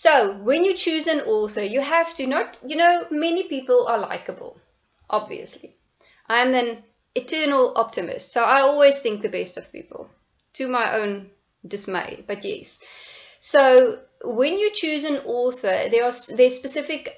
So when you choose an author, you have to not, many people are likable, obviously. I'm an eternal optimist, so I always think the best of people, to my own dismay, but yes. So when you choose an author, there's specific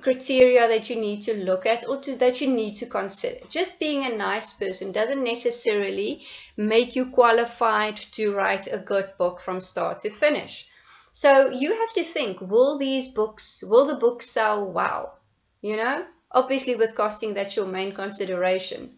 criteria that you need to look at or that you need to consider. Just being a nice person doesn't necessarily make you qualified to write a good book from start to finish. So you have to think, will the books sell well? Obviously with costing, that's your main consideration.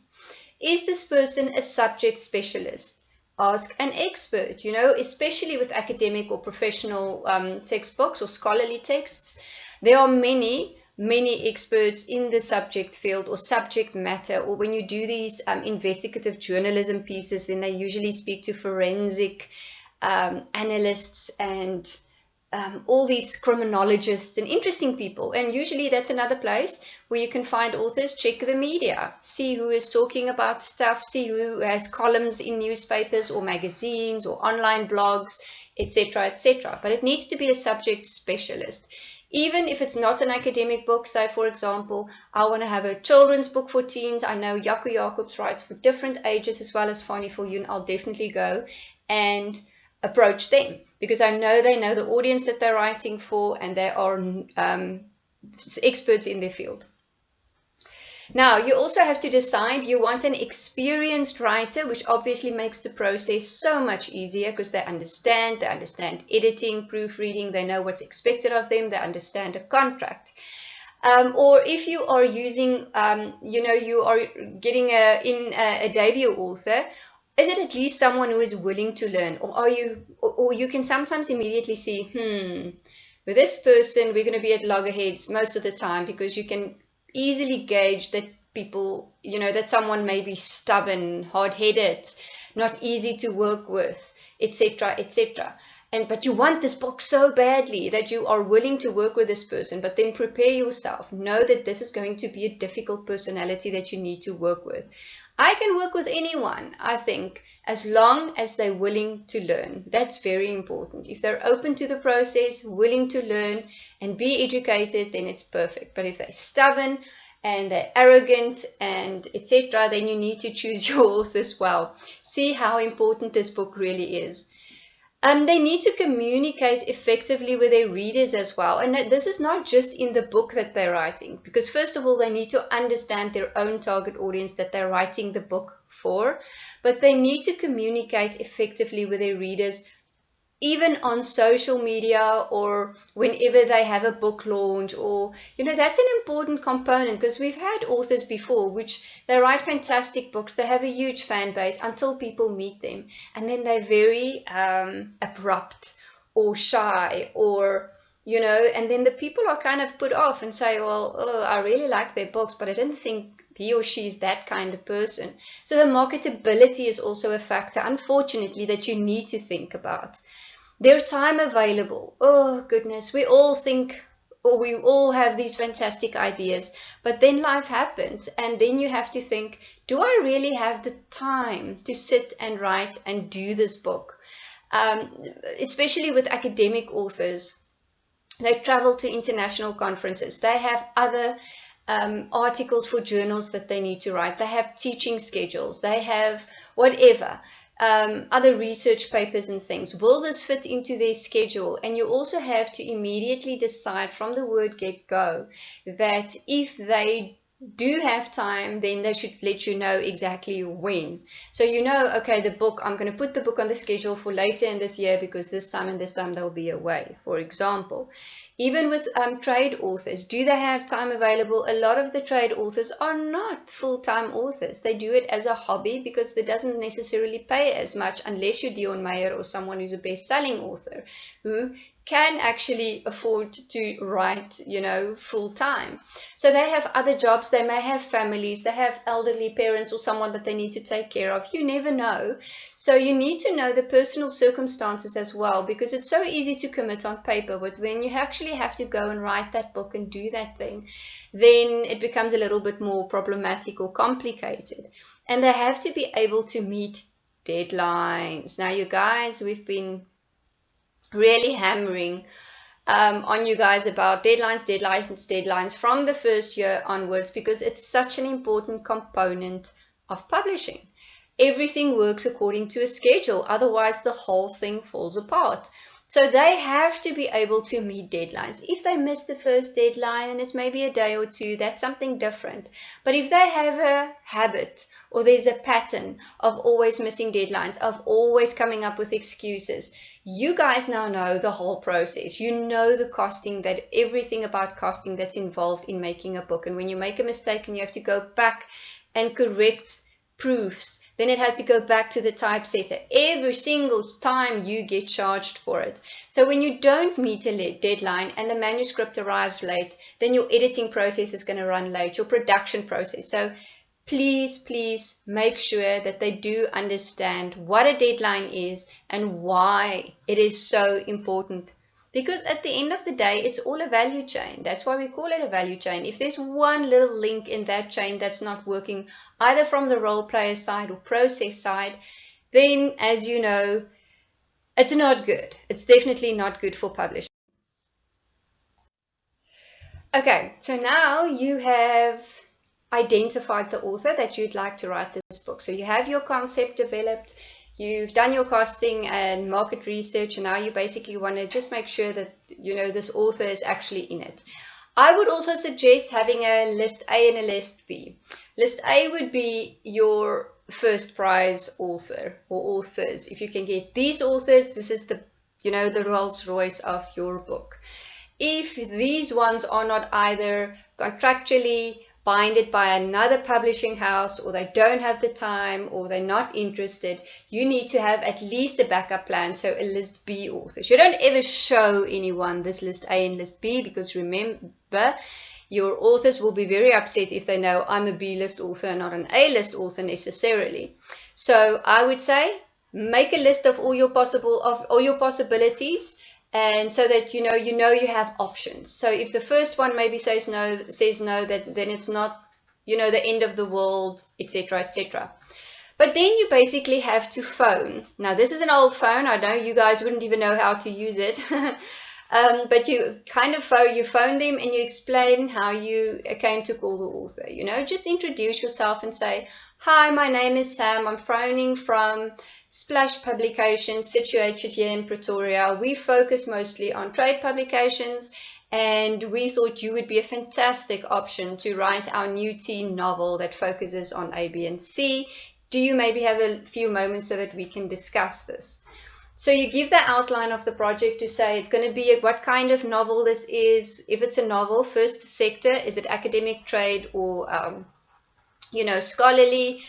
Is this person a subject specialist? Ask an expert, especially with academic or professional textbooks or scholarly texts. There are many, many experts in the subject field or subject matter, or when you do these investigative journalism pieces, then they usually speak to forensic analysts and all these criminologists and interesting people. And usually that's another place where you can find authors. Check the media, see who is talking about stuff, see who has columns in newspapers or magazines or online blogs, etc., etc. But it needs to be a subject specialist. Even if it's not an academic book, say for example, I want to have a children's book for teens. I know Jaco Jacobs writes for different ages as well as Fanny Viljoen. I'll definitely go and approach them because I know they know the audience that they're writing for and they are experts in their field. Now, you also have to decide you want an experienced writer, which obviously makes the process so much easier because they understand editing, proofreading, they know what's expected of them, they understand a contract. Or if you are using, you are getting a debut author, is it at least someone who is willing to learn? Or you can sometimes immediately see, with this person, we're going to be at loggerheads most of the time because you can easily gauge that people, that someone may be stubborn, hard-headed, not easy to work with, etc., etc. But you want this book so badly that you are willing to work with this person, but then prepare yourself. Know that this is going to be a difficult personality that you need to work with. I can work with anyone, I think, as long as they're willing to learn. That's very important. If they're open to the process, willing to learn and be educated, then it's perfect. But if they're stubborn and they're arrogant and etc., then you need to choose your authors well. See how important this book really is. They need to communicate effectively with their readers as well. And this is not just in the book that they're writing, because first of all, they need to understand their own target audience that they're writing the book for, but they need to communicate effectively with their readers, even on social media or whenever they have a book launch, or that's an important component, because we've had authors before which they write fantastic books, they have a huge fan base until people meet them, and then they're very abrupt or shy, or and then the people are kind of put off and say, well, I really like their books, but I didn't think he or she is that kind of person. So the marketability is also a factor, unfortunately, that you need to think about. Their time available. Oh, goodness. We all think, or we all have these fantastic ideas, but then life happens, and then you have to think, do I really have the time to sit and write and do this book? Especially with academic authors. They travel to international conferences. They have other articles for journals that they need to write. They have teaching schedules. They have whatever. Other research papers and things. Will this fit into their schedule? And you also have to immediately decide from the word get-go that if they do have time, then they should let you know exactly when. So okay, the book, I'm going to put the book on the schedule for later in this year because this time and this time they'll be away, for example. Even with trade authors, do they have time available? A lot of the trade authors are not full-time authors. They do it as a hobby because it doesn't necessarily pay as much unless you're Dion Meyer or someone who's a best-selling author who can actually afford to write, full-time. So they have other jobs, they may have families, they have elderly parents or someone that they need to take care of. You never know. So you need to know the personal circumstances as well, because it's so easy to commit on paper, but when you actually have to go and write that book and do that thing, then it becomes a little bit more problematic or complicated. And they have to be able to meet deadlines. Now, you guys, we've been really hammering on you guys about deadlines from the first year onwards, because it's such an important component of publishing. Everything works according to a schedule, otherwise the whole thing falls apart. So they have to be able to meet deadlines. If they miss the first deadline and it's maybe a day or two, that's something different. But if they have a habit or there's a pattern of always missing deadlines, of always coming up with excuses, you guys now know the whole process. You know the costing, that everything about costing that's involved in making a book. And when you make a mistake and you have to go back and correct proofs, then it has to go back to the typesetter. Every single time you get charged for it. So when you don't meet a deadline and the manuscript arrives late, then your editing process is going to run late, your production process. So please make sure that they do understand what a deadline is and why it is so important. Because at the end of the day, it's all a value chain. That's why we call it a value chain. If there's one little link in that chain that's not working, either from the role player side or process side, then, as you know, it's not good. It's definitely not good for publishing. Okay, so now you have identified the author that you'd like to write this book. So you have your concept developed. You've done your costing and market research, and now you basically want to just make sure that, you know, this author is actually in it. I would also suggest having a list A and a list B. List A would be your first prize author or authors. If you can get these authors, this is the, you know, the Rolls Royce of your book. If these ones are not either contractually binded by another publishing house, or they don't have the time, or they're not interested, you need to have at least a backup plan, so a list B authors. You don't ever show anyone this list A and list B, because remember, your authors will be very upset if they know I'm a B-list author and not an A-list author necessarily. So I would say make a list of all your possibilities, and so that you know you have options. So if the first one maybe says no, that then it's not, you know, the end of the world, etc., etc. But then you basically have to phone. Now this is an old phone. I know you guys wouldn't even know how to use it. But you kind of phone them and you explain how you came to call the author. You know, just introduce yourself and say, "Hi, my name is Sam. I'm phoning from Splash Publications, situated here in Pretoria. We focus mostly on trade publications, and we thought you would be a fantastic option to write our new teen novel that focuses on A, B, and C. Do you maybe have a few moments so that we can discuss this?" So you give the outline of the project to say it's going to be what kind of novel this is. If it's a novel, first the sector, is it academic, trade, or you know, scholarly,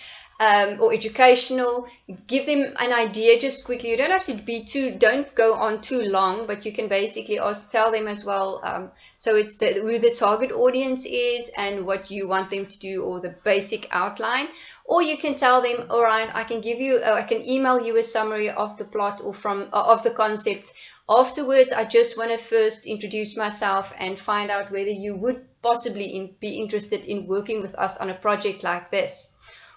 or educational. Give them an idea just quickly. You don't have to don't go on too long, but you can basically tell them as well. So it's who the target audience is and what you want them to do, or the basic outline. Or you can tell them, all right, I can email you a summary of the plot or of the concept. Afterwards, I just want to first introduce myself and find out whether you would possibly be interested in working with us on a project like this.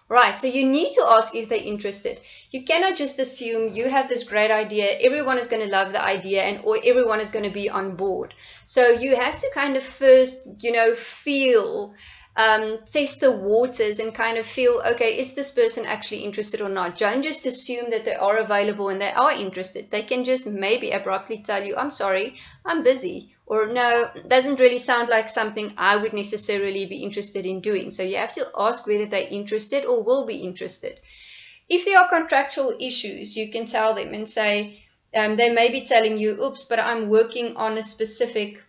Right, so you need to ask if they're interested. You cannot just assume you have this great idea, everyone is going to love the idea, or everyone is going to be on board. So you have to kind of first, you know, feel, test the waters and kind of feel, okay, is this person actually interested or not? Don't just assume that they are available and they are interested. They can just maybe abruptly tell you, I'm sorry, I'm busy. Or no, doesn't really sound like something I would necessarily be interested in doing. So you have to ask whether they're interested or will be interested. If there are contractual issues, you can tell them and say, they may be telling you, oops, but I'm working on a specific,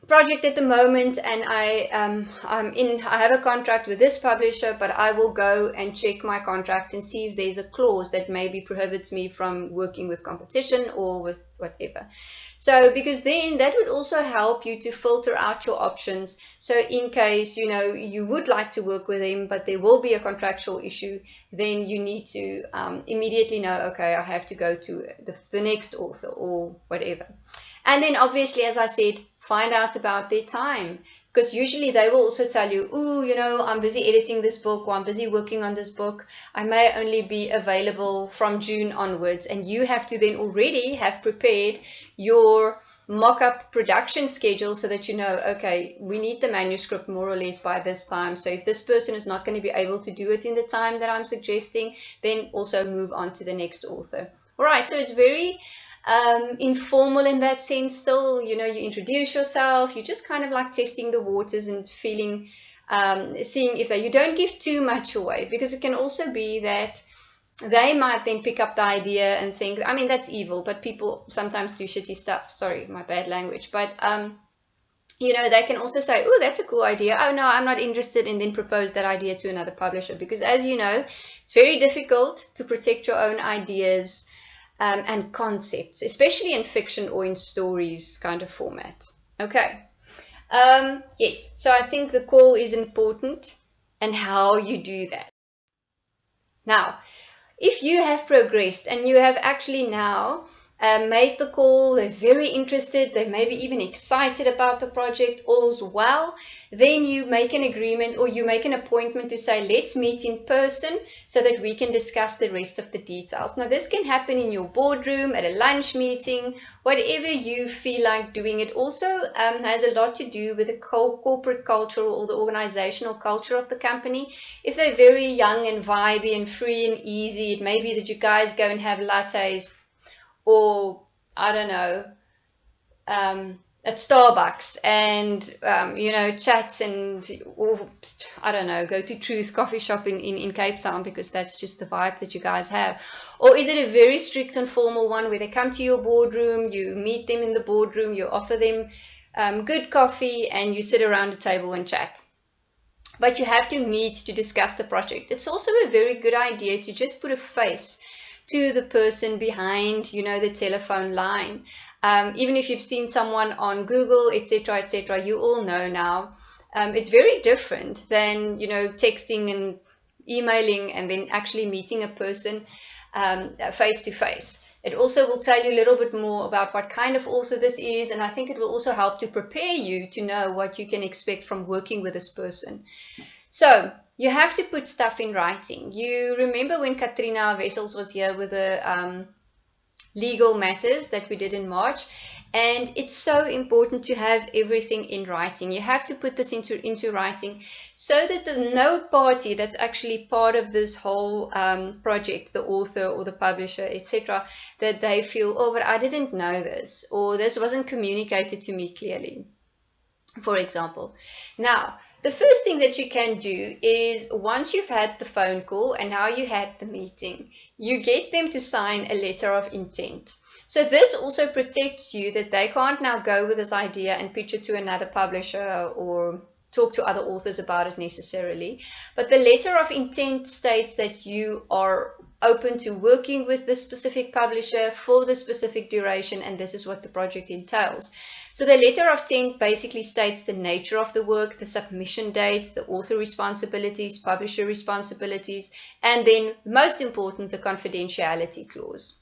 project at the moment, and I have a contract with this publisher, but I will go and check my contract and see if there's a clause that maybe prohibits me from working with competition or with whatever. So because then that would also help you to filter out your options. So in case, you know, you would like to work with them, but there will be a contractual issue, then you need to immediately know, okay, I have to go to the next author or whatever. And then obviously, as I said, find out about their time. Because usually they will also tell you, ooh, you know, I'm busy editing this book, or I'm busy working on this book. I may only be available from June onwards. And you have to then already have prepared your mock-up production schedule so that you know, okay, we need the manuscript more or less by this time. So if this person is not going to be able to do it in the time that I'm suggesting, then also move on to the next author. All right, so it's very informal in that sense still. You know, you introduce yourself, you're just kind of like testing the waters and feeling, seeing if you don't give too much away, because it can also be that they might then pick up the idea and think, I mean, that's evil, but people sometimes do shitty stuff. Sorry, my bad language. But, you know, they can also say, oh, that's a cool idea. Oh, no, I'm not interested, and then propose that idea to another publisher. Because as you know, it's very difficult to protect your own ideas and concepts, especially in fiction or in stories kind of format. Okay. Yes, so I think the call is important and how you do that. Now, if you have progressed and you have actually now made the call, they're very interested, they may be even excited about the project, all's well, then you make an agreement or you make an appointment to say, let's meet in person so that we can discuss the rest of the details. Now, this can happen in your boardroom, at a lunch meeting, whatever you feel like doing. It also has a lot to do with the corporate culture or the organizational culture of the company. If they're very young and vibey and free and easy, it may be that you guys go and have lattes, or I don't know, at Starbucks, and you know, chats, and or I don't know, go to Truth coffee shop in Cape Town, because that's just the vibe that you guys have. Or is it a very strict and formal one where they come to your boardroom, you meet them in the boardroom, you offer them good coffee, and you sit around a table and chat? But you have to meet to discuss the project. It's also a very good idea to just put a face to the person behind, you know, the telephone line. Even if you've seen someone on Google, etc., you all know now. It's very different than, you know, texting and emailing and then actually meeting a person face to face. It also will tell you a little bit more about what kind of author this is, and I think it will also help to prepare you to know what you can expect from working with this person. So you have to put stuff in writing. You remember when Katrina Wessels was here with the legal matters that we did in March, and it's so important to have everything in writing. You have to put this into writing so that no party that's actually part of this whole project, the author or the publisher, etc., that they feel, oh, but I didn't know this, or this wasn't communicated to me clearly, for example. Now, the first thing that you can do is, once you've had the phone call and now you had the meeting, you get them to sign a letter of intent. So this also protects you, that they can't now go with this idea and pitch it to another publisher or talk to other authors about it necessarily. But the letter of intent states that you are open to working with this specific publisher for the specific duration, and this is what the project entails. So the letter of intent basically states the nature of the work, the submission dates, the author responsibilities, publisher responsibilities, and then, most important, the confidentiality clause.